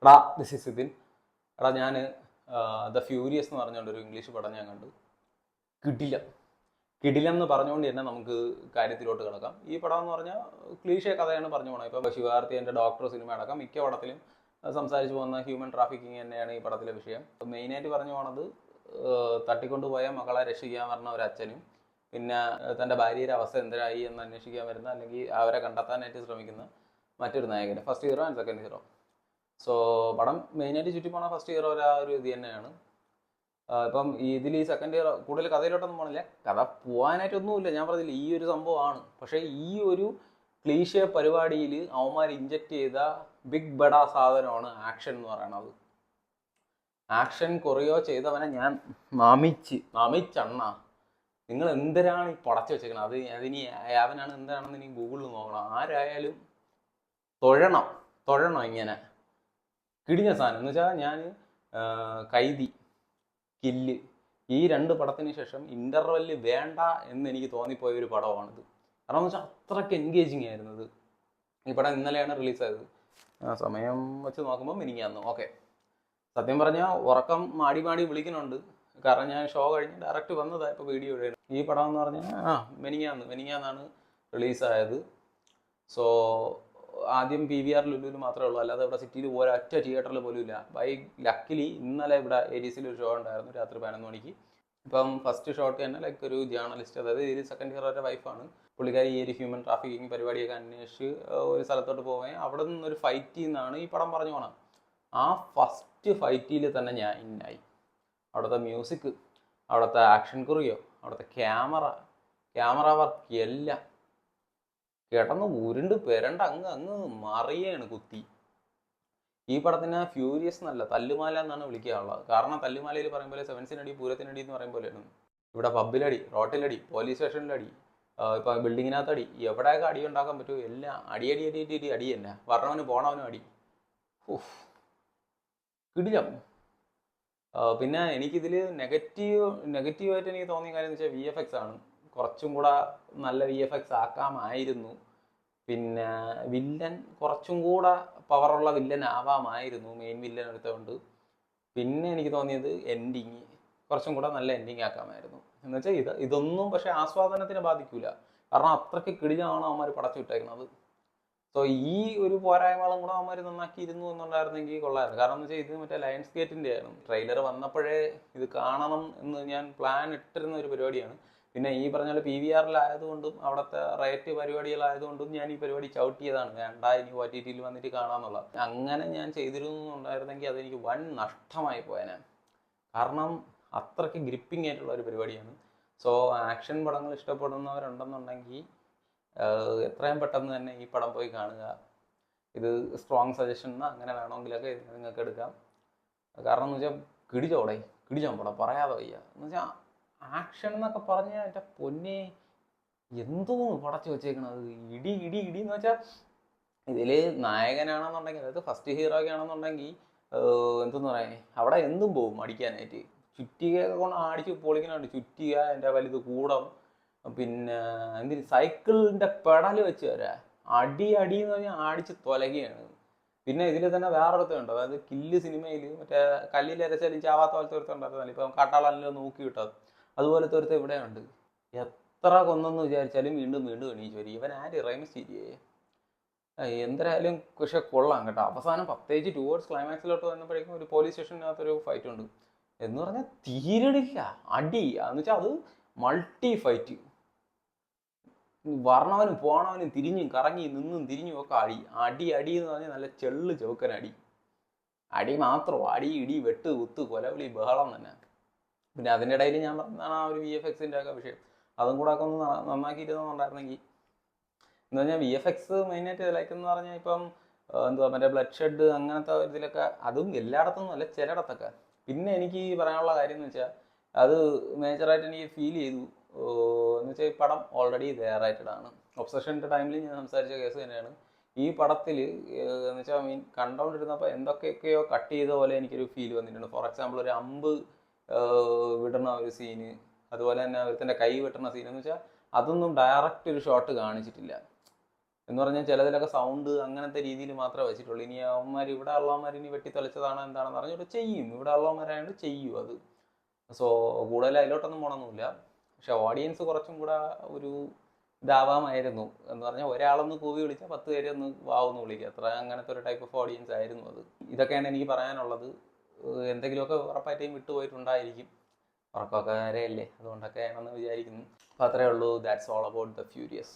എടാ this is Sibin. എടാ ഞാൻ ദ ഫ്യൂരിയസ് എന്ന് പറഞ്ഞുകൊണ്ടൊരു ഇംഗ്ലീഷ് പടം ഞാൻ കണ്ടു. കിടിലം കിടിലം എന്ന് പറഞ്ഞുകൊണ്ട് തന്നെ നമുക്ക് കാര്യത്തിലോട്ട് കിടക്കാം. ഈ പടം എന്ന് പറഞ്ഞാൽ ക്ലീഷേ കഥയാണ് പറഞ്ഞു പോകണം. ഇപ്പോൾ ശിവകാർത്തികേയൻ്റെ ഡോക്ടർ സിനിമ അടക്കം മിക്ക പടത്തിലും സംസാരിച്ചു പോകുന്ന ഹ്യൂമൻ ട്രാഫിക്കിങ് തന്നെയാണ് ഈ പടത്തിലെ വിഷയം. മെയിനായിട്ട് പറഞ്ഞു പോണത് തട്ടിക്കൊണ്ടുപോയ മകളെ രക്ഷിക്കാൻ പറഞ്ഞ ഒരു അച്ഛനും പിന്നെ തൻ്റെ ഭാര്യയുടെ അവസ്ഥ എന്തരായി എന്ന് അന്വേഷിക്കാൻ വരുന്ന അല്ലെങ്കിൽ അവരെ കണ്ടെത്താനായിട്ട് ശ്രമിക്കുന്ന മറ്റൊരു നായകന്, first hero and second hero. So പടം മെയിനായിട്ട് ചുറ്റി പോണ ഫസ്റ്റ് ഹീറോ ഒരു ഇത് തന്നെയാണ്. ഇപ്പം ഇതിൽ ഈ സെക്കൻഡ് ഹീറോ കൂടുതൽ കഥയിലോട്ടൊന്നും പോകണില്ല. കഥ പോകാനായിട്ടൊന്നുമില്ല, ഞാൻ പറഞ്ഞില്ല ഈ ഒരു സംഭവമാണ്. പക്ഷേ ഈ ഒരു ക്ലീശ പരിപാടിയിൽ അവന്മാർ ഇഞ്ചക്ട് ചെയ്ത ബിഗ് ബഡാ സാധനമാണ് ആക്ഷൻ എന്ന് പറയണത്. ആക്ഷൻ കൊറിയോ ചെയ്തവനെ ഞാൻ നമിച്ചണ്ണ. നിങ്ങൾ എന്തിനാണ് ഈ പടച്ചു വെച്ചേക്കണം? അതിനി അവനാണ് എന്താണെന്ന് ഇനി ഗൂഗിളിൽ നോക്കണം. ആരായാലും തൊഴണം ഇങ്ങനെ കിടിഞ്ഞ സാധനം എന്ന് വെച്ചാൽ ഞാൻ കൈതി, കില്ല് ഈ രണ്ട് പടത്തിന് ശേഷം ഇൻ്റർവെല്ല് വേണ്ട എന്ന് എനിക്ക് തോന്നിപ്പോയ ഒരു പടമാണിത്. കാരണം എന്ന് വെച്ചാൽ അത്രയ്ക്ക് എൻഗേജിങ് ആയിരുന്നത്. ഈ പടം ഇന്നലെയാണ് റിലീസായത്. സമയം വെച്ച് നോക്കുമ്പോൾ മിനിങ്ങാന്ന്. ഓക്കെ, സത്യം പറഞ്ഞാൽ ഉറക്കം മാടി വിളിക്കുന്നുണ്ട്. കാരണം ഞാൻ ഷോ കഴിഞ്ഞ് ഡയറക്റ്റ് വന്നതാണ് ഇപ്പോൾ വീഡിയോ ഇടുന്നത്. ഈ പടം എന്ന് പറഞ്ഞാൽ മെനിങ്ങാന്നാണ് റിലീസായത്. സോ ആദ്യം PVR ലുലുവിൽ മാത്രമേ ഉള്ളൂ, അല്ലാതെ ഇവിടെ സിറ്റിയിൽ ഒരൊറ്റ തിയേറ്ററിൽ പോലും ഇല്ല. ബൈ ലക്കിലി ഇന്നലെ ഇവിടെ ADCയിൽ ഒരു ഷോ ഉണ്ടായിരുന്നു രാത്രി 11 മണിക്ക്. ഇപ്പം ഫസ്റ്റ് ഷോട്ട് തന്നെ ലൈക്ക് ഒരു ജേർണലിസ്റ്റ്, അതായത് ഇതിൽ സെക്കൻഡ് ഹീറോയുടെ വൈഫാണ്. പുള്ളിക്കാരി ഈ ഒരു ഹ്യൂമൻ ട്രാഫിക്കിങ് പരിപാടിയൊക്കെ അന്വേഷിച്ച് ഒരു സ്ഥലത്തോട്ട് പോവുകയും അവിടെ നിന്നൊരു ഫൈറ്റിൽ നിന്നാണ് ഈ പടം പറഞ്ഞു പോകണം. ആ ഫസ്റ്റ് ഫൈറ്റിൽ തന്നെ ഞാൻ ഇന്നായി. അവിടുത്തെ മ്യൂസിക്, അവിടുത്തെ ആക്ഷൻ കുറിയോ, അവിടുത്തെ ക്യാമറ വർക്ക് എല്ലാം കിടന്ന് ഉരുണ്ട് പെരണ്ട അങ്ങ് മറിയാണ് കുത്തി. ഈ പടത്തിന് ഫ്യൂരിയസ് എന്നല്ല തല്ലുമാല എന്നാണ് വിളിക്കാനുള്ളത്. കാരണം തല്ലുമാലയിൽ പറയുമ്പോൾ സെവൻസിനടി പൂരത്തിനടി എന്ന് പറയും പോലെയാണ്. ഇവിടെ പബ്ബിലടി, റോട്ടിലടി, പോലീസ് സ്റ്റേഷനിലടി, ഇപ്പം ബിൽഡിങ്ങിനകത്ത് അടി, എവിടെയൊക്കെ അടി ഉണ്ടാക്കാൻ പറ്റുമോ എല്ലാം അടി തന്നെ. വരണവനും പോണവനും അടി. കിടിലം. പിന്നെ എനിക്കിതിൽ നെഗറ്റീവായിട്ട് എനിക്ക് തോന്നിയ കാര്യം എന്ന് വെച്ചാൽ VFX ആണ്. കുറച്ചും കൂടെ നല്ല VFX ആക്കാമായിരുന്നു. പിന്നെ വില്ലൻ കുറച്ചും കൂടെ പവറുള്ള വില്ലൻ ആവാമായിരുന്നു, മെയിൻ വില്ലൻ എടുത്തുകൊണ്ട്. പിന്നെ എനിക്ക് തോന്നിയത് എൻഡിങ് കുറച്ചും കൂടെ നല്ല എൻഡിങ് ആക്കാമായിരുന്നു. എന്ന് വെച്ചാൽ ഇതൊന്നും പക്ഷേ ആസ്വാദനത്തിനെ ബാധിക്കൂല. കാരണം അത്രയ്ക്ക് കിടിലാണ് അവന്മാർ പടച്ചു വിട്ടേക്കുന്നത്. സോ ഈ ഒരു പോരായ്മകളും കൂടെ അവന്മാർ നന്നാക്കിയിരുന്നു എന്നുണ്ടായിരുന്നെങ്കിൽ കൊള്ളായിരുന്നു. കാരണം എന്ന് വെച്ചാൽ ഇത് മറ്റേ ലയൺസ് ഗേറ്റിൻ്റെ ആയിരുന്നു. ട്രെയിലർ വന്നപ്പോഴേ ഇത് കാണണം എന്ന് ഞാൻ പ്ലാൻ ഇട്ടിരുന്ന ഒരു പരിപാടിയാണ്. പിന്നെ ഈ പറഞ്ഞ പോലെ PVRലായതുകൊണ്ടും അവിടുത്തെ റേറ്റ് പരിപാടികളായതുകൊണ്ടും ഞാൻ ഈ പരിപാടി ചവിട്ടിയതാണ്. വേണ്ട, ഇനി OTTയിൽ വന്നിട്ട് കാണാമെന്നുള്ളത്. അങ്ങനെ ഞാൻ ചെയ്തിരുന്നുണ്ടായിരുന്നെങ്കിൽ അതെനിക്ക് വൻ നഷ്ടമായി പോയേനെ. കാരണം അത്രയ്ക്ക് ഗ്രിപ്പിംഗ് ആയിട്ടുള്ള ഒരു പരിപാടിയാണ്. സോ ആക്ഷൻ പടങ്ങൾ ഇഷ്ടപ്പെടുന്നവരുണ്ടെന്നുണ്ടെങ്കിൽ എത്രയും പെട്ടെന്ന് തന്നെ ഈ പടം പോയി കാണുക. ഇത് സ്ട്രോങ് സജഷൻ അങ്ങനെ വേണമെങ്കിലൊക്കെ നിങ്ങൾക്ക് എടുക്കാം. കാരണം എന്ന് വെച്ചാൽ കിടിച്ചോം പടം പറയാതെ വയ്യ. എന്ന് വെച്ചാൽ ആക്ഷൻ എന്നൊക്കെ പറഞ്ഞാൽ എൻ്റെ പൊന്നെ എന്തോ പടച്ചു വെച്ചേക്കണത്. ഇടി എന്ന് വെച്ചാൽ ഇതിൽ നായകനാണെന്നുണ്ടെങ്കിൽ, അതായത് ഫസ്റ്റ് ഹീറോയ്ക്ക് ആണെന്നുണ്ടെങ്കിൽ എന്തെന്ന് പറയാൻ അവിടെ എന്തും പോവും അടിക്കാനായിട്ട്. ചുറ്റികയൊക്കെ കൊണ്ട് അടിച്ച് പൊളിക്കണുണ്ട്. ചുറ്റിക, എൻ്റെ വലുത് കൂടം, പിന്നെ എന്തിന് സൈക്കിളിൻ്റെ പെടൽ വെച്ച് വരാ അടി എന്ന് പറഞ്ഞാൽ അടിച്ച് തൊലകയാണ്. പിന്നെ ഇതിൽ തന്നെ വേറൊരുത്തുണ്ട്, അതായത് കില്ല് സിനിമയിൽ മറ്റേ കല്ലിലരച്ചാലും ചാവാത്ത പോലത്തെ ഒരുത്തുണ്ടായിരുന്നല്ലോ, ഇപ്പം കാട്ടാളല്ലോ നോക്കി വിട്ടത് അതുപോലത്തെ ഒരുത്ത ഇവിടെ ഉണ്ട്. എത്ര കൊന്നെന്ന് വിചാരിച്ചാലും വീണ്ടും എണീച്ചു വരും. ഇവൻ ആര് റൈമസ് ശരിയായി എന്തായാലും. പക്ഷെ കൊള്ളാം കേട്ടോ. അവസാനം പ്രത്യേകിച്ച് ടുവേർഡ്സ് ക്ലൈമാക്സിലോട്ട് വന്നപ്പോഴേക്കും ഒരു പോലീസ് സ്റ്റേഷനകത്തൊരു ഫൈറ്റ് ഉണ്ട്. എന്ന് പറഞ്ഞാൽ തീരണില്ല അടി. എന്ന് വെച്ചാൽ അത് മൾട്ടി ഫൈറ്റ്. വരണവനും പോണവനും തിരിഞ്ഞും കറങ്ങി നിന്നും തിരിഞ്ഞും ഒക്കെ അടി എന്ന് പറഞ്ഞാൽ നല്ല ചെള്ളു ചൗക്കൻ അടി മാത്രം. ഇടി വെട്ട് കുത്ത് കൊലവിളി ബഹളം തന്നെ. പിന്നെ അതിൻ്റെ ഇടയിൽ ഞാൻ പറഞ്ഞതാണ് ആ ഒരു VFXൻ്റെ ഒക്കെ വിഷയം. അതും കൂടെ ഒക്കെ ഒന്ന് നന്നാക്കിയിരുന്നുണ്ടായിരുന്നെങ്കിൽ. എന്ന് പറഞ്ഞാൽ VFX മെയിനായിട്ട് ലൈക്കെന്ന് പറഞ്ഞാൽ ഇപ്പം എന്തുവാ മറ്റേ ബ്ലഡ് ഷെഡ് അങ്ങനത്തെ ഇതിലൊക്കെ, അതും എല്ലായിടത്തൊന്നും അല്ല ചിലയിടത്തൊക്കെ. പിന്നെ എനിക്ക് പറയാനുള്ള കാര്യം എന്ന് വെച്ചാൽ അത് മേജറായിട്ട് എനിക്ക് ഫീൽ ചെയ്തു. എന്ന് വെച്ചാൽ ഈ പടം ഓൾറെഡി തയ്യാറായിട്ടാണ്. ഒബ്സഷൻ്റെ ടൈമിൽ ഞാൻ സംസാരിച്ച കേസ് തന്നെയാണ്. ഈ പടത്തിൽ എന്ന് വെച്ചാൽ കണ്ടുകൊണ്ടിരുന്നപ്പോൾ എന്തൊക്കെയൊക്കെയോ കട്ട് ചെയ്ത പോലെ എനിക്കൊരു ഫീൽ വന്നിട്ടുണ്ട്. ഫോർ എക്സാമ്പിൾ ഒരു അമ്പ് വിടുന്ന ഒരു സീന്, അതുപോലെ തന്നെ ഒരുത്തൻ്റെ കൈ വെട്ടുന്ന സീൻ എന്ന് വെച്ചാൽ അതൊന്നും ഡയറക്റ്റ് ഒരു ഷോട്ട് കാണിച്ചിട്ടില്ല. എന്ന് പറഞ്ഞാൽ ചിലതിലൊക്കെ സൗണ്ട് അങ്ങനത്തെ രീതിയിൽ മാത്രമേ വെച്ചിട്ടുള്ളൂ. ഇനി അവന്മാർ ഇവിടെ ഉള്ളവന്മാർ ഇനി വെട്ടിത്തെളിച്ചതാണോ എന്താണെന്ന് അറിഞ്ഞിട്ട് ചെയ്യും. ഇവിടെ ഉള്ളവന്മാരായതുകൊണ്ട് ചെയ്യും അത്. സോ കൂടുതൽ അതിലോട്ടൊന്നും പോകണമെന്നില്ല. പക്ഷെ ഓഡിയൻസ് കുറച്ചും കൂടെ ഒരു ഇതാവാമായിരുന്നു. എന്ന് പറഞ്ഞാൽ ഒരാളൊന്ന് കൂവി വിളിച്ചാൽ 10 പേര് ഒന്ന് വാവെന്ന് വിളിക്കുക, അത്ര അങ്ങനത്തെ ഒരു ടൈപ്പ് ഓഫ് ഓഡിയൻസ് ആയിരുന്നു അത്. ഇതൊക്കെയാണ് എനിക്ക് പറയാനുള്ളത്. എന്തെങ്കിലുമൊക്കെ ഉറപ്പായിട്ടും വിട്ടുപോയിട്ടുണ്ടായിരിക്കും. ഉറക്കമൊക്കെ വരെയല്ലേ, അതുകൊണ്ടൊക്കെ ആണെന്ന് വിചാരിക്കുന്നു. അപ്പോൾ അത്രയേ ഉള്ളൂ. That's all about the furious.